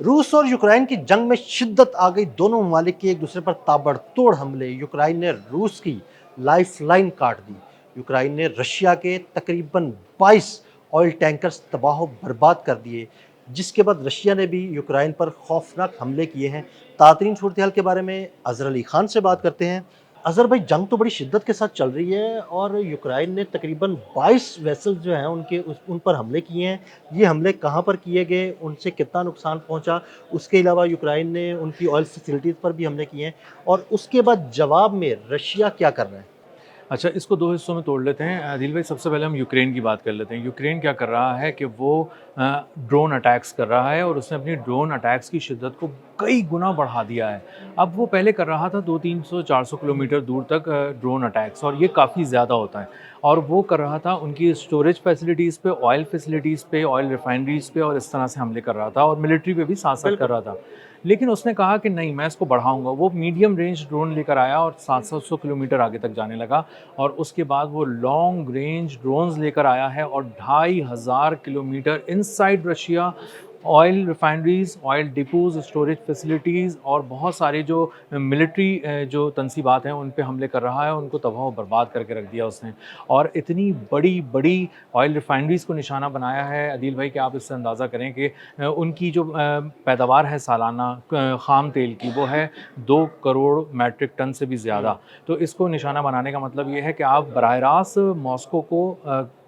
روس اور یوکرائن کی جنگ میں شدت آ گئی، دونوں ممالک کے ایک دوسرے پر تابڑتوڑ حملے۔ یوکرائن نے روس کی لائف لائن کاٹ دی، یوکرائن نے رشیا کے تقریباً 22 آئل ٹینکرز تباہ و برباد کر دیے، جس کے بعد رشیا نے بھی یوکرائن پر خوفناک حملے کیے ہیں۔ تازترین صورتحال کے بارے میں اظہر علی خان سے بات کرتے ہیں۔ اظہر بھائی، جنگ تو بڑی شدت کے ساتھ چل رہی ہے اور یوکرائن نے تقریباً 22 ویسل جو ہیں ان پر حملے کیے ہیں۔ یہ حملے کہاں پر کیے گئے، ان سے کتنا نقصان پہنچا؟ اس کے علاوہ یوکرائن نے ان کی آئل فیسلٹیز پر بھی حملے کیے ہیں، اور اس کے بعد جواب میں رشیا کیا کر رہا ہے؟ اچھا، اس کو دو حصوں میں توڑ لیتے ہیں عادل بھائی۔ سب سے پہلے ہم یوکرین کی بات کر لیتے ہیں۔ یوکرین کیا کر رہا ہے کہ وہ ڈرون اٹیکس کر رہا ہے، اور اس نے اپنی ڈرون اٹیکس کی شدت کو کئی گنا بڑھا دیا ہے۔ اب وہ پہلے کر رہا تھا 200-300-400 کلومیٹر دور تک ڈرون اٹیکس، اور یہ کافی زیادہ ہوتا ہے، اور وہ کر رہا تھا ان کی اسٹوریج فیسلٹیز پہ، آئل فیسلٹیز پہ، آئل ریفائنریز پہ، اور اس طرح سے حملے کر رہا تھا، اور ملٹری پہ بھی ساتھ ساتھ کر رہا تھا۔ لیکن اس نے کہا کہ نہیں، میں اس کو بڑھاؤں گا۔ وہ میڈیم رینج ڈرون لے کر آیا اور 700 کلومیٹر آگے تک جانے لگا، اور اس کے بعد وہ لانگ رینج ڈرونز لے کر آیا ہے، اور 2500 kilometre inside Russia oil refineries, oil depots, storage facilities اور بہت سارے جو ملٹری جو تنصیبات ہیں ان پہ حملے کر رہا ہے، ان کو تباہ و برباد کر کے رکھ دیا اس نے۔ اور اتنی بڑی بڑی آئل ریفائنریز کو نشانہ بنایا ہے عدیل بھائی کہ آپ اس سے اندازہ کریں کہ ان کی جو پیداوار ہے سالانہ خام تیل کی، وہ ہے 2 کروڑ میٹرک ٹن سے بھی زیادہ۔ تو اس کو نشانہ بنانے کا مطلب یہ ہے کہ آپ براہ راست ماسکو کو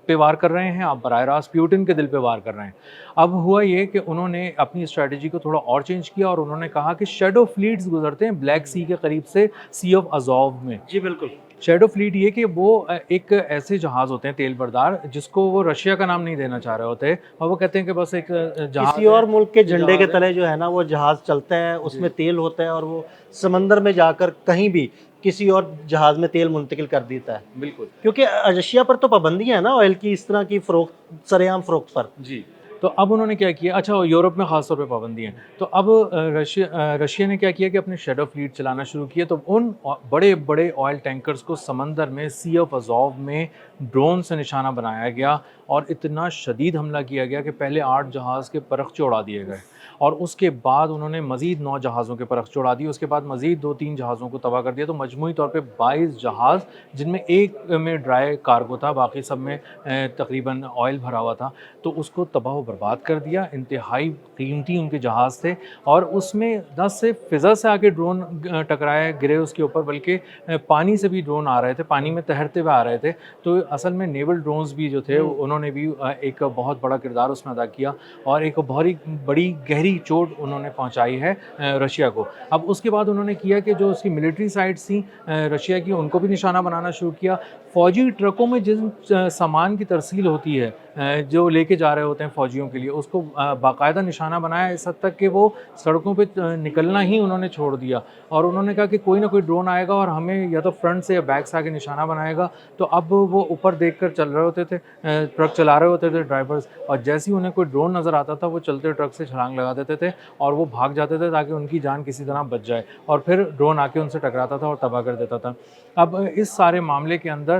پہ وار کر رہے ہیں، آپ براہ راست پیوٹن کے دل پہ وار کر رہے ہیں۔ اب ہوا یہ کہ انہوں نے اپنی اسٹریٹجی کو تھوڑا اور چینج کیا، اور انہوں نے کہا کہ شیڈو فلیٹس گزرتے ہیں بلیک سی کے قریب سے، سی آف ازوو میں۔ جی بالکل۔ شیڈو فلیٹ یہ کہ وہ ایک ایسے جہاز ہوتے ہیں تیل بردار جس کو وہ رشیا کا نام نہیں دینا چاہ رہے ہوتے، اور وہ کہتے ہیں کہ بس ایک جہاز کسی اور ملک کے جھنڈے کے تلے جو ہے نا وہ جہاز چلتا ہے، اس میں تیل ہوتا ہے، اور وہ سمندر میں جا کر کہیں بھی کسی اور جہاز میں تیل منتقل کر دیتا ہے۔ بالکل، کیونکہ رشیا پر تو پابندیاں ہیں نا آئل کی، اس طرح کی فروخت، سرعام فروخت پر۔ جی۔ تو اب انہوں نے کیا کیا، اچھا یورپ میں خاص طور پہ پابندی ہیں، تو اب رشیا نے کیا کیا کہ اپنے شیڈو فلیٹ چلانا شروع کیے۔ تو ان بڑے بڑے آئل ٹینکرز کو سمندر میں، سی آف ازوو میں ڈرون سے نشانہ بنایا گیا، اور اتنا شدید حملہ کیا گیا کہ پہلے 8 جہاز کے پرخچے اڑا دیے گئے، اور اس کے بعد انہوں نے مزید 9 جہازوں کے پرخچے اڑا دیے، اس کے بعد مزید 2-3 جہازوں کو تباہ کر دیا۔ تو مجموعی طور پہ 22 جہاز، جن میں ایک میں ڈرائی کارگو تھا، باقی سب میں تقریباً آئل بھرا ہوا تھا، تو اس کو تباہ و برباد کر دیا۔ انتہائی قیمتی ان کے جہاز تھے، اور اس میں نہ صرف فضا سے آ کے ڈرون ٹکرائے گرے اس کے اوپر، بلکہ پانی سے بھی ڈرون آ رہے تھے، پانی میں تیرتے ہوئے آ رہے تھے۔ تو اصل میں نیول ڈرونز بھی جو تھے انہوں نے بھی ایک بہت بڑا کردار اس میں ادا کیا، اور ایک بہت بڑی گہری چوٹ انہوں نے پہنچائی ہے رشیا کو۔ اب اس کے بعد انہوں نے کیا کہ جو اس کی ملٹری سائٹس تھیں رشیا کی، ان کو بھی نشانہ بنانا شروع کیا۔ فوجی ٹرکوں میں جن سامان کی ترسیل ہوتی ہے جو لے کے جا رہے ہوتے ہیں فوجیوں کے لیے، اس کو باقاعدہ نشانہ بنایا، اس حد تک کہ وہ سڑکوں پہ نکلنا ہی انہوں نے چھوڑ دیا، اور انہوں نے کہا کہ کوئی نہ کوئی ڈرون آئے گا اور ہمیں یا تو فرنٹ سے یا بیک سے آ کے نشانہ بنائے گا۔ تو اب وہ اوپر دیکھ کر چل رہے ہوتے تھے، ٹرک چلا رہے ہوتے تھے ڈرائیورز، اور جیسے ہی انہیں کوئی ڈرون نظر آتا تھا وہ چلتے ٹرک سے چھلانگ لگا دیتے تھے، اور وہ بھاگ جاتے تھے تاکہ ان کی جان کسی طرح بچ جائے، اور پھر ڈرون آ کے ان سے ٹکراتا تھا اور تباہ کر دیتا تھا۔ اب اس سارے معاملے کے اندر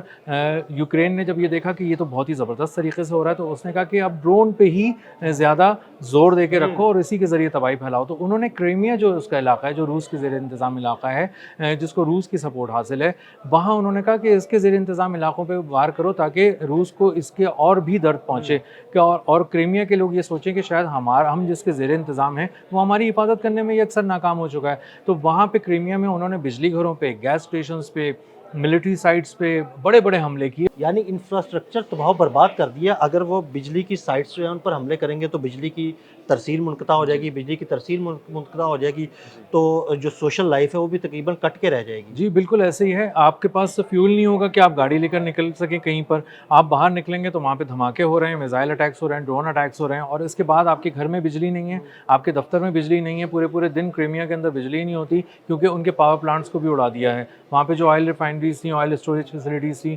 یوکرین نے جب یہ دیکھا کہ یہ تو بہت ہی زبردست طریقے سے ہو رہا ہے، تو اس نے کہا کہ اب ڈرون پہ ہی زیادہ زور دے کے رکھو اور اسی کے ذریعے تباہی پھیلاؤ۔ تو انہوں نے کرائمیا جو اس کا علاقہ ہے، جو روس کے زیر انتظام علاقہ ہے، جس کو روس کی سپورٹ حاصل ہے، وہاں انہوں نے کہا کہ اس کے زیر انتظام علاقوں پہ وار کرو تاکہ روس کو اس کے اور بھی درد پہنچے، کہ اور کرائمیا کے لوگ یہ سوچیں کہ شاید ہم جس کے زیر انتظام ہیں وہ ہماری حفاظت کرنے میں یہ اکثر ناکام ہو چکا ہے۔ تو وہاں پہ کرائمیا میں انہوں نے بجلی گھروں پہ، گیس اسٹیشنز پہ، ملٹری سائٹس پہ بڑے بڑے حملے کیے۔ یعنی انفراسٹرکچر تباہ و برباد کر دیا۔ اگر وہ بجلی کی سائٹس جو ہیں ان پر حملے کریں گے تو بجلی کی ترسیل منقطع ہو جائے گی، بجلی کی ترسیل منقطع ہو جائے گی، تو جو سوشل لائف ہے وہ بھی تقریباً کٹ کے رہ جائے گی۔ جی بالکل ایسے ہی ہے، آپ کے پاس فیول نہیں ہوگا کہ آپ گاڑی لے کر نکل سکیں کہیں پر، آپ باہر نکلیں گے تو وہاں پہ دھماکے ہو رہے ہیں، میزائل اٹیکس ہو رہے ہیں، ڈرون اٹیکس ہو رہے ہیں، اور اس کے بعد آپ کے گھر میں بجلی نہیں ہے، آپ کے دفتر میں بجلی نہیں ہے، پورے پورے دن کرائمیا کے اندر بجلی نہیں ہوتی، کیونکہ ان کے پاور پلانٹس کو بھی اڑا دیا ہے۔ وہاں پہ جو آئل ریفائنریز تھیں، آئل اسٹوریج فیسلٹیز تھیں،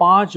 5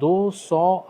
200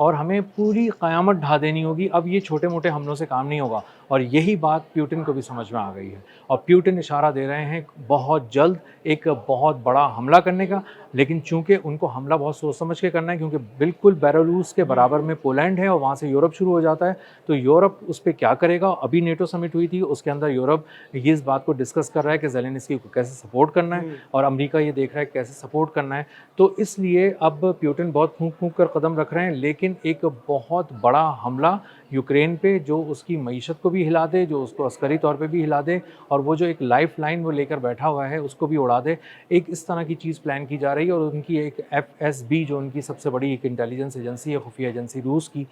اور ہمیں پوری قیامت ڈھا دینی ہوگی. اب یہ چھوٹے موٹے حملوں سے کام نہیں ہوگا, اور یہی بات پیوٹن کو بھی سمجھ میں آ گئی ہے, اور پیوٹن اشارہ دے رہے ہیں بہت جلد ایک بہت بڑا حملہ کرنے کا. لیکن چونکہ ان کو حملہ بہت سوچ سمجھ کے کرنا ہے, کیونکہ بالکل بیلاروس کے برابر میں پولینڈ ہے اور وہاں سے یورپ شروع ہو جاتا ہے, تو یورپ اس پہ کیا کرے گا. ابھی نیٹو سمٹ ہوئی تھی, اس کے اندر یورپ یہ اس بات کو ڈسکس کر رہا ہے کہ زیلنسکی کو کیسے سپورٹ کرنا ہے, اور امریکہ یہ دیکھ رہا ہے کیسے سپورٹ کرنا ہے. تو اس لیے اب پیوٹن بہت پھونک پھونک کر قدم رکھ رہے ہیں, لیکن ایک بہت بڑا حملہ یوکرین پہ جو اس کی معیشت کو بھی ہلا دے, جو اس کو عسکری طور پہ بھی ہلا دے, اور وہ جو ایک لائف لائن وہ لے کر بیٹھا ہوا ہے اس کو بھی اڑا دے. ایک اس طرح کی چیز پلان کی جا رہی ہے, اور ان کی ایک FSB جو ان کی سب سے بڑی ایک انٹیلیجنس ایجنسی ہے, خفیہ ایجنسی روس کی,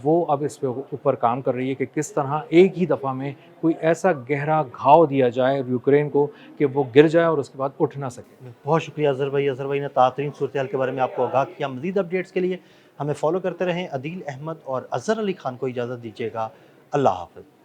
وہ اب اس پہ اوپر کام کر رہی ہے کہ کس طرح ایک ہی دفعہ میں کوئی ایسا گہرا گھاؤ دیا جائے یوکرین کو کہ وہ گر جائے اور اس کے بعد اٹھ نہ سکے. بہت شکریہ اظہر بھائی. اظہر بھائی نے تازترین صورتحال کے بارے میں آپ کو آگاہ کیا. مزید اپڈیٹس کے لیے ہمیں فالو کرتے رہیں. عدیل احمد اور اظہر علی خان کو اجازت دیجیے گا. اللہ حافظ.